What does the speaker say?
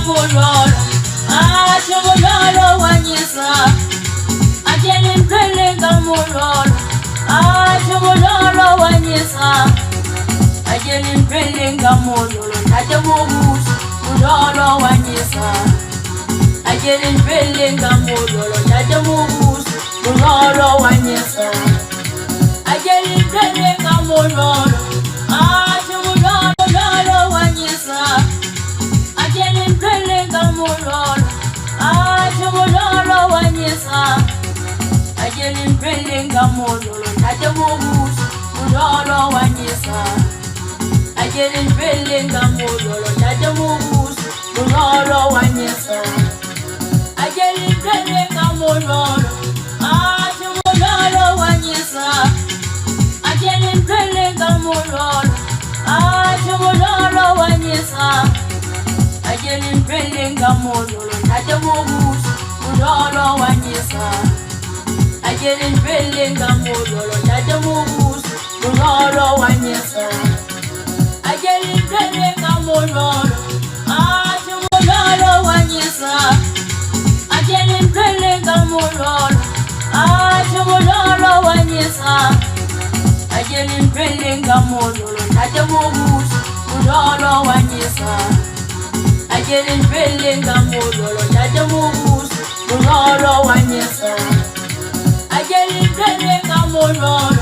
mulolo, mulolo wanyesa. Ajelin pelenga mulolo, mulolo wanyesa. Ajelin pelenga mulolo, najamugus mulolo wanyesa. Ajelin pelenga mulolo, najamugus mulolo wanyesa. Ajelin pelenga mulolo, mulolo wanyesa. Ajelin pelenga mulolo, mulolo wanyesa. Ajelin pelenga mulolo, najamugus mulolo wanyesa. Ajelin pelenga mulolo, najamugus mulolo wanyesa. Ajelin pelenga mulolo, mulolo wanyesa. Ajelin pelenga mulolo, mulolo wanyesa. Ajelin pelenga mulolo, najamugus mulolo wanyesa. Ajelin pelenga mulolo, najamugus mulolo wanyesa. Ajelin pelenga mulolo, mulolo wanyesa. Ajelin pelenga mulolo, mulolo wanyesa. Ajelin pelenga mulolo, najamugus mulolo wanyesa. Ajelin pelenga mulolo, najamugus mulolo wanyesa. Ajelin pelenga mulolo,